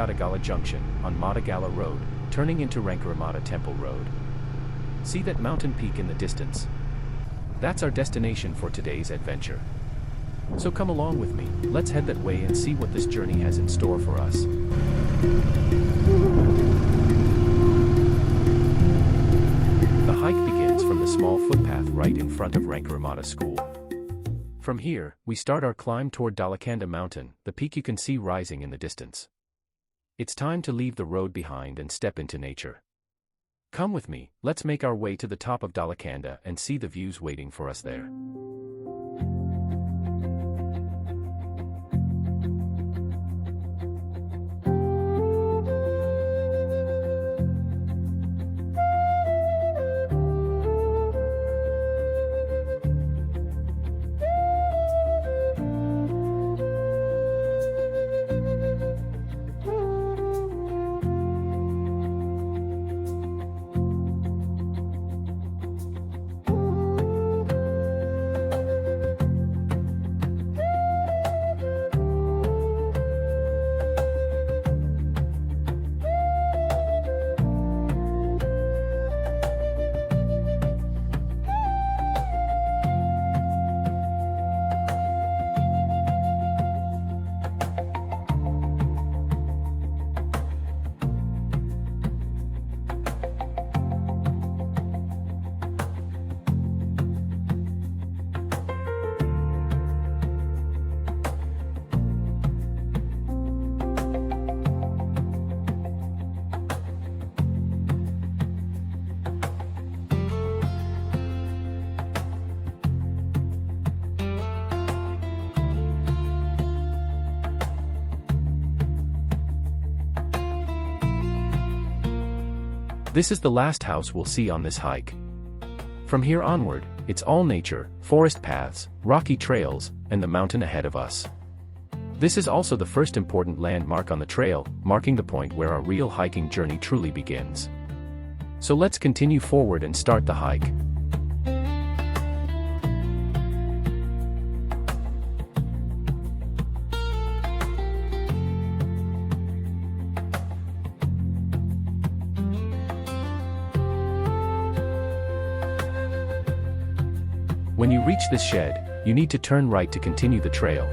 Dolukanda Junction, on Madagala Road, turning into Rankaramata Temple Road. See that mountain peak in the distance? That's our destination for today's adventure. So come along with me, let's head that way and see what this journey has in store for us. The hike begins from the small footpath right in front of Rankaramata School. From here, we start our climb toward Dolukanda Mountain, the peak you can see rising in the distance. It's time to leave the road behind and step into nature. Come with me, let's make our way to the top of Dolukanda and see the views waiting for us there. This is the last house we'll see on this hike. From here onward, it's all nature, forest paths, rocky trails, and the mountain ahead of us. This is also the first important landmark on the trail, marking the point where our real hiking journey truly begins. So let's continue forward and start the hike. When you reach this shed, you need to turn right to continue the trail.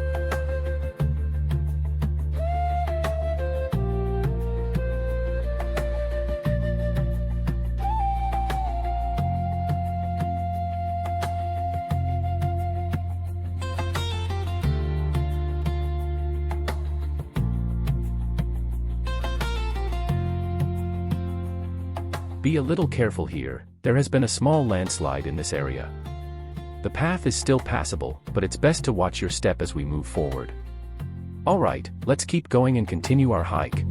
Be a little careful here, there has been a small landslide in this area. The path is still passable, but it's best to watch your step as we move forward. Alright, let's keep going and continue our hike.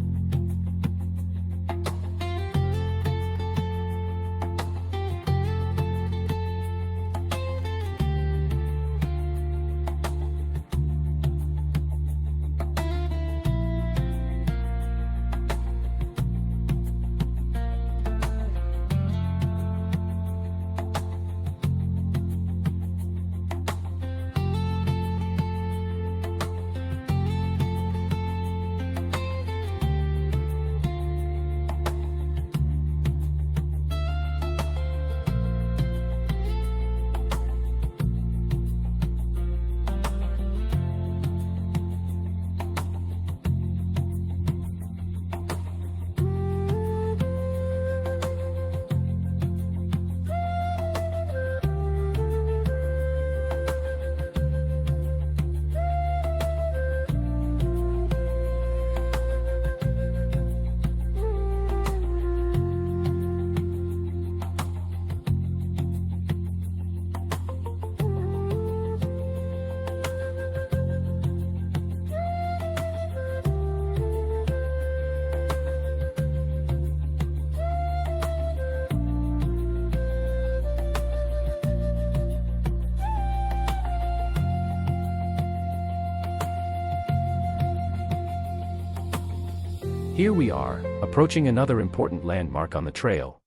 Here we are, approaching another important landmark on the trail.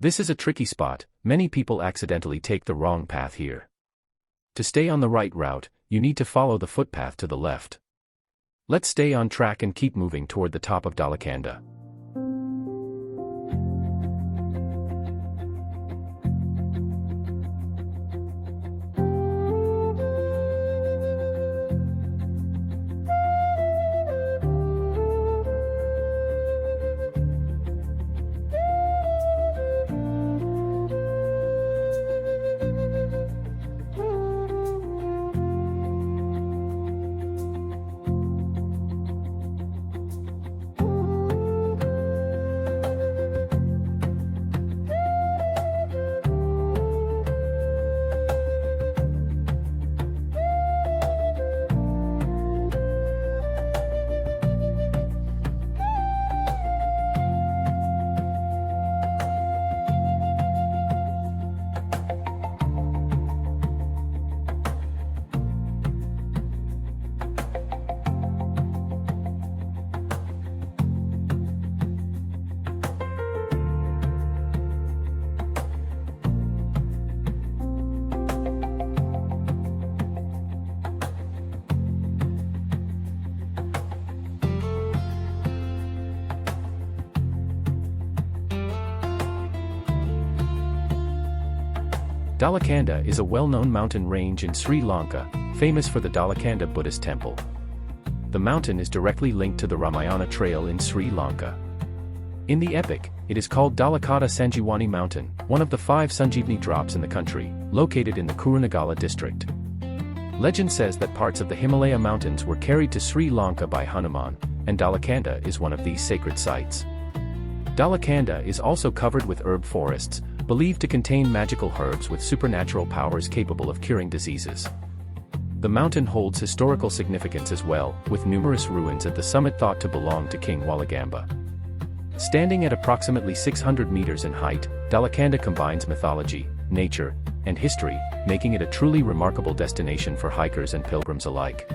This is a tricky spot, many people accidentally take the wrong path here. To stay on the right route, you need to follow the footpath to the left. Let's stay on track and keep moving toward the top of Dolukanda. Dolukanda is a well-known mountain range in Sri Lanka, famous for the Dolukanda Buddhist temple. The mountain is directly linked to the Ramayana trail in Sri Lanka. In the epic, it is called Dolukanda Sanjeevani Mountain, one of the 5 Sanjeevani drops in the country, located in the Kurunegala District. Legend says that parts of the Himalaya mountains were carried to Sri Lanka by Hanuman, and Dolukanda is one of these sacred sites. Dolukanda is also covered with herb forests, believed to contain magical herbs with supernatural powers capable of curing diseases. The mountain holds historical significance as well, with numerous ruins at the summit thought to belong to King Walagamba. Standing at approximately 600 meters in height, Dolukanda combines mythology, nature, and history, making it a truly remarkable destination for hikers and pilgrims alike.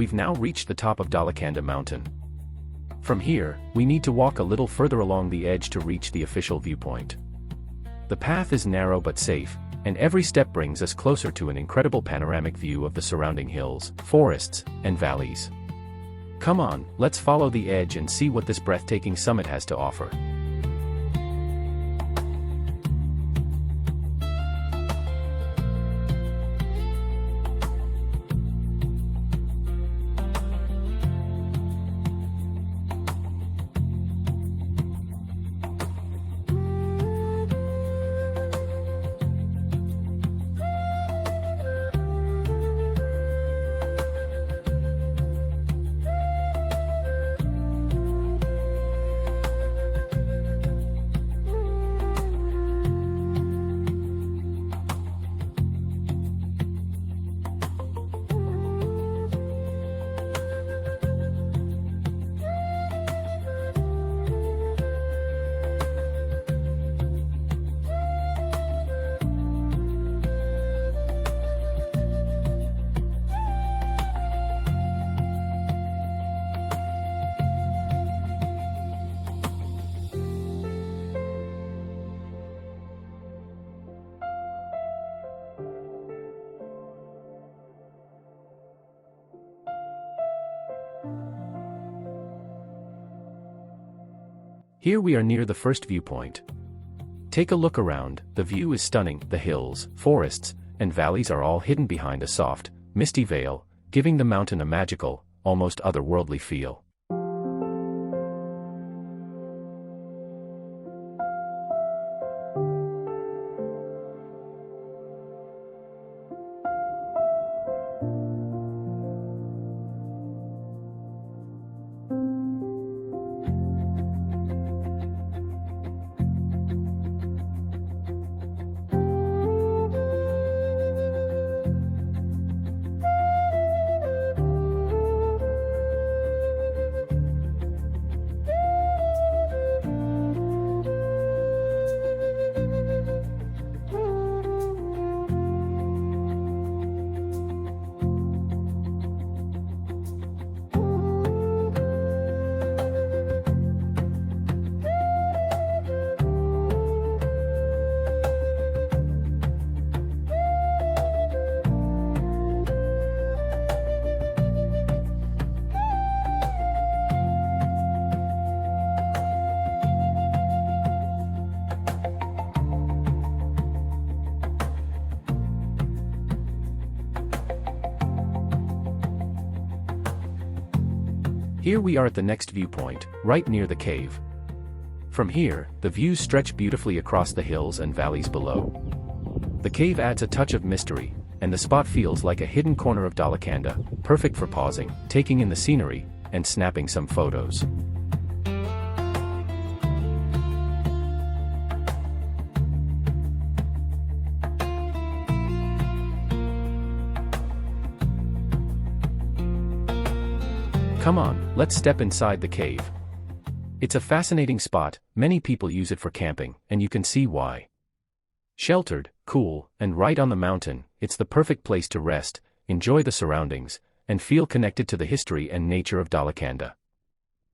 We've now reached the top of Dolukanda Mountain. From here, we need to walk a little further along the edge to reach the official viewpoint. The path is narrow but safe, and every step brings us closer to an incredible panoramic view of the surrounding hills, forests, and valleys. Come on, let's follow the edge and see what this breathtaking summit has to offer. Here we are near the first viewpoint. Take a look around, the view is stunning, the hills, forests, and valleys are all hidden behind a soft, misty veil, giving the mountain a magical, almost otherworldly feel. Here we are at the next viewpoint, right near the cave. From here, the views stretch beautifully across the hills and valleys below. The cave adds a touch of mystery, and the spot feels like a hidden corner of Dolukanda, perfect for pausing, taking in the scenery, and snapping some photos. Come on, let's step inside the cave. It's a fascinating spot, many people use it for camping, and you can see why. Sheltered, cool, and right on the mountain, it's the perfect place to rest, enjoy the surroundings, and feel connected to the history and nature of Dolukanda.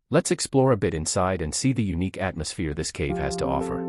Let's explore a bit inside and see the unique atmosphere this cave has to offer.